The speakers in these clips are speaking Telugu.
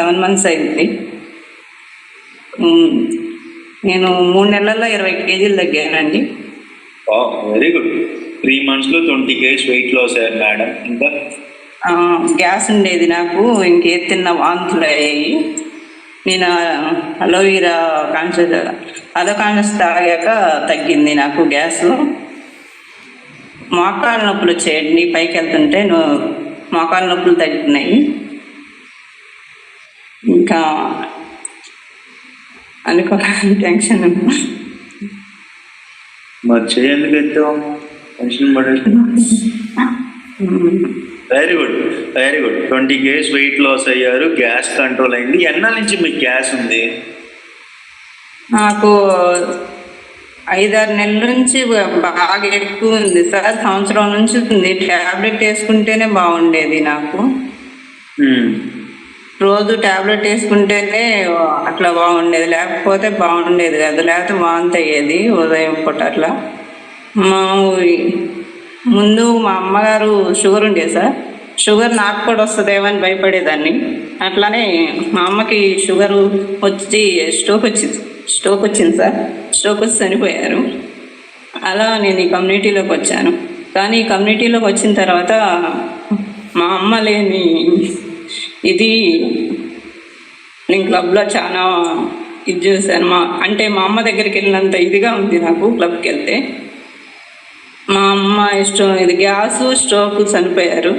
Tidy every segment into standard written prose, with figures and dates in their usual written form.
7 months అయింది. నేను 3 నెలల్లో 20 kgs తగ్గానండి. Very good. 3 monthsలో 20 kgs వెయిట్ లాస్ అయ్యారు మేడం. ఇంకా గ్యాస్ ఉండేది నాకు, ఇంకేది తిన్న వాంతులు అయ్యాయి. నేను అలోవీరా కాన్షియస్ తాగాక తగ్గింది నాకు గ్యాస్. మోకాళ్ళ నొప్పులు వచ్చేయండి, పైకి వెళ్తుంటే మోకాళ్ళ నొప్పులు తగ్గుతున్నాయి. ఇంకా అనుకో టెన్షన్ మరి చేయందుకు ఎత్తాం, టెన్షన్ పడేది. Very good, very good. 20 kgs weight loss అయ్యారు, గ్యాస్ కంట్రోల్ అయింది. ఎన్నాళ్ళ నుంచి మీకు గ్యాస్ ఉంది? నాకు 5-6 నెలల నుంచి బాగా ఎక్కువ ఉంది సార్. సంవత్సరం నుంచి ఉంది. ట్యాబ్లెట్ వేసుకుంటేనే బాగుండేది నాకు. రోజు ట్యాబ్లెట్ వేసుకుంటేనే అట్లా బాగుండేది, లేకపోతే బాగుండేది కాదు. లేకపోతే వాంతి అయ్యేది ఉదయం పూట అట్లా. ముందు మా అమ్మగారు షుగర్ ఉండేది సార్. షుగర్ నాకు కూడా వస్తుందేమో అని భయపడేదాన్ని. అట్లానే మా అమ్మకి షుగరు వచ్చి స్ట్రోక్ వచ్చింది సార్. స్ట్రోక్ వచ్చి చనిపోయారు. అలా నేను ఈ కమ్యూనిటీలోకి వచ్చాను. కానీ ఈ కమ్యూనిటీలోకి వచ్చిన తర్వాత మా అమ్మ లేని ఇది నేను క్లబ్లో చాలా ఇది చూశాను. అంటే మా అమ్మ దగ్గరికి వెళ్ళినంత ఇదిగా ఉంది నాకు క్లబ్కి వెళ్తే. మా అమ్మ ఇది గ్యాస్ స్ట్రోక్ చనిపోయారు.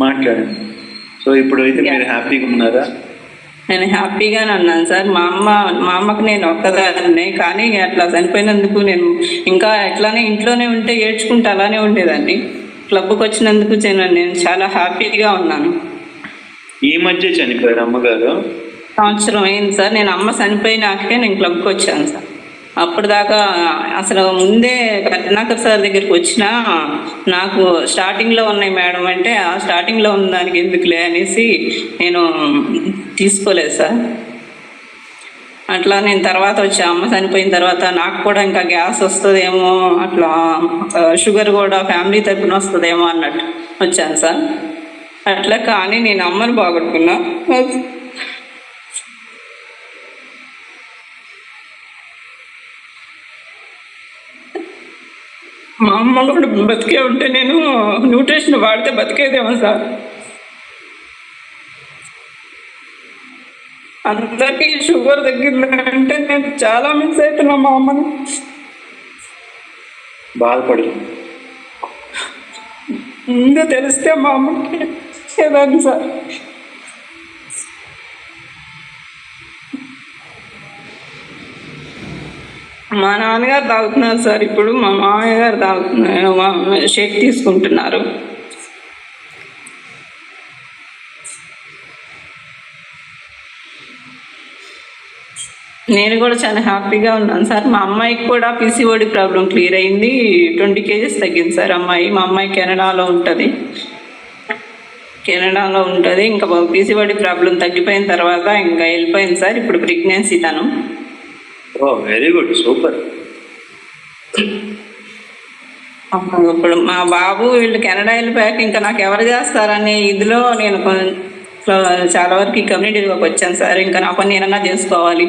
మాట్లాడండి. సో ఇప్పుడు అయితే మీరు హ్యాపీగా ఉన్నారా? నేను హ్యాపీగానే ఉన్నాను సార్. మా అమ్మకి నేను ఒక్కదాన్నే, కానీ అట్లా చనిపోయినందుకు నేను ఇంకా ఎట్లానే ఇంట్లోనే ఉంటే ఏడ్చుకుంటూ అలానే ఉండేదాన్ని. క్లబ్కి వచ్చినందుకు నేను చాలా హ్యాపీగా ఉన్నాను. ఈ మధ్య చనిపోయారు అమ్మగారు? సంవత్సరం అయింది సార్. నేను అమ్మ చనిపోయినాకే నేను క్లబ్కి వచ్చాను సార్. అప్పుడు దాకా అసలు ముందే కరుణాకర్ సార్ దగ్గరికి వచ్చినా నాకు స్టార్టింగ్లో ఉన్నాయి మేడం అంటే, ఆ స్టార్టింగ్లో ఉన్న దానికి ఎందుకులే అనేసి నేను తీసుకోలేదు సార్. అట్లా నేను తర్వాత వచ్చా. అమ్మ చనిపోయిన తర్వాత నాకు కూడా ఇంకా గ్యాస్ వస్తుందేమో, అట్లా షుగర్ కూడా ఫ్యామిలీ తరపున వస్తుందేమో అన్నట్టు వచ్చాను సార్. అట్లా కానీ నేను అమ్మని బాగొట్టుకున్నా. మా అమ్మ కూడా బతికే ఉంటే నేను న్యూట్రిషన్ వాడితే బతికేదేమో సార్. అందరికీ షుగర్ తగ్గిందంటే నేను చాలా మిస్ అవుతున్నా మా అమ్మని. బాధపడి ముందే తెలిస్తే మా అమ్మకి ఏదాన్ని సార్. మా నాన్నగారు తాగుతున్నారు సార్. ఇప్పుడు మా మామయ్య గారు తాగుతున్నారు, షేక్ తీసుకుంటున్నారు. నేను కూడా చాలా హ్యాపీగా ఉన్నాను సార్. మా అమ్మాయికి కూడా పీసీఓడి ప్రాబ్లం క్లియర్ అయింది. 20 kgs తగ్గింది సార్ అమ్మాయి. మా అమ్మాయి కెనడాలో ఉంటుంది. ఇంకా పీసీఓడి ప్రాబ్లం తగ్గిపోయిన తర్వాత ఇంకా వెళ్ళిపోయింది సార్. ఇప్పుడు ప్రెగ్నెన్సీ తను. Very good, super. ఇప్పుడు మా బాబు వీళ్ళు కెనడా వెళ్ళిపోయాక ఇంకా నాకు ఎవరు చేస్తారనే ఇదిలో నేను చాలా వరకు ఈ కమ్యూనిటీలోకి వచ్చాను సార్. ఇంకా నా పని నేనన్నా చేసుకోవాలి.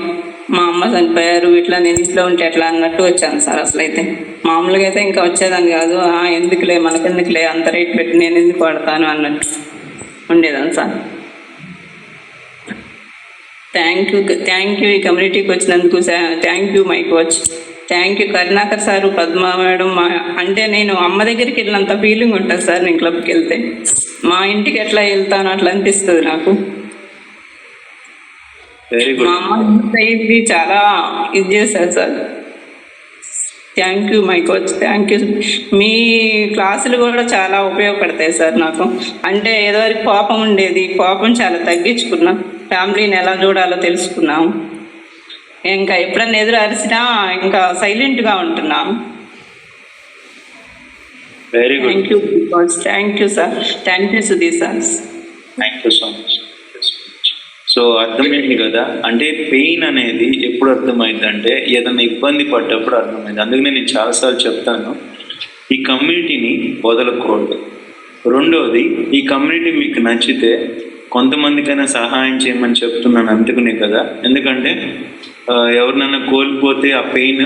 మా అమ్మ చనిపోయారు, ఇట్లా నేను ఇంట్లో ఉంటే ఎట్లా అన్నట్టు వచ్చాను సార్. అసలు అయితే మామూలుగా అయితే ఇంకా వచ్చేదాన్ని కాదు. ఎందుకులే మనకెందుకులే అంత రేట్ పెట్టి నేను ఎందుకు పడతాను అన్నట్టు ఉండేదాన్ని సార్. థ్యాంక్ యూ ఈ కమ్యూనిటీకి వచ్చినందుకు. Thank you my coach. Thank you Karunakar sir, Padma madam. అంటే నేను అమ్మ దగ్గరికి వెళ్ళినంత ఫీలింగ్ ఉంటుంది సార్. నేను క్లబ్కి వెళ్తే మా ఇంటికి ఎట్లా వెళ్తాను అట్లా అనిపిస్తుంది నాకు. మా అమ్మ ఇది చాలా ఇది చేశారు sir. Thank you my coach. Thank you. మీ క్లాసులు కూడా చాలా ఉపయోగపడతాయి సార్ నాకు. అంటే ఏదో కోపం ఉండేది, కోపం చాలా తగ్గించుకున్నాం. ఫ్యామిలీని ఎలా చూడాలో తెలుసుకున్నాం. ఇంకా ఎప్పుడన్నా ఎదురు అరిసినా ఇంకా సైలెంట్గా ఉంటున్నాం. Very good. Thank you coach. Thank you sir. Thank you Sudheer sir. Thank you so much. So అర్థమైంది కదా. అంటే పెయిన్ అనేది ఎప్పుడు అర్థమైందంటే ఏదైనా ఇబ్బంది పడ్డప్పుడు అర్థమైంది. అందుకనే నేను చాలాసార్లు చెప్తాను, ఈ కమ్యూనిటీని వదలకూడదు. రెండోది, ఈ కమ్యూనిటీ మీకు నచ్చితే కొంతమందికైనా సహాయం చేయమని చెప్తున్నాను అందుకునే కదా. ఎందుకంటే ఎవరినైనా కోల్పోతే ఆ పెయిన్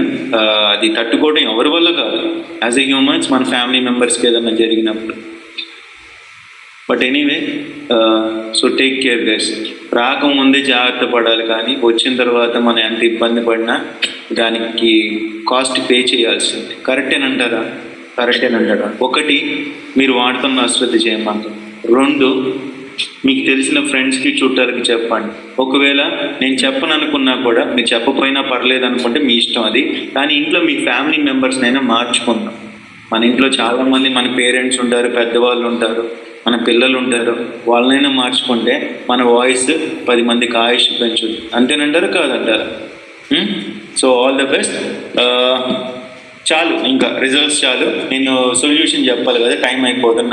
అది తట్టుకోవడం ఎవరి వల్ల కాదు. యాజ్ ఎ హ్యూమన్స్ మన ఫ్యామిలీ మెంబర్స్కి ఏదైనా జరిగినప్పుడు. But anyway, so take care guys. రాకముందే జాగ్రత్త పడాలి, కానీ వచ్చిన తర్వాత మనం ఎంత ఇబ్బంది పడినా దానికి కాస్ట్ పే చేయాల్సింది. కరెక్టేనంటారా? ఒకటి, మీరు వాడుతున్న అశ్రద్ధ చేయమంటారు. రెండు, మీకు తెలిసిన ఫ్రెండ్స్కి చుట్టాలకి చెప్పండి. ఒకవేళ నేను చెప్పను అనుకున్నా కూడా, మీరు చెప్పపోయినా పర్లేదు అనుకుంటే మీ ఇష్టం అది. కానీ ఇంట్లో మీ ఫ్యామిలీ మెంబర్స్నైనా మార్చుకుందాం. మన ఇంట్లో చాలామంది మన పేరెంట్స్ ఉంటారు, పెద్దవాళ్ళు ఉంటారు, మన పిల్లలు ఉంటారు. వాళ్ళనైనా మార్చుకుంటే మన వాయిస్ 10 మందికి ఆయుష్ పెంచుతుంది. అంతేనంటారు కాదంటారా? So all the best. చాలు, ఇంకా రిజల్ట్స్ చాలు. నేను సొల్యూషన్ చెప్పాలి కదా, టైం అయిపోతుంది.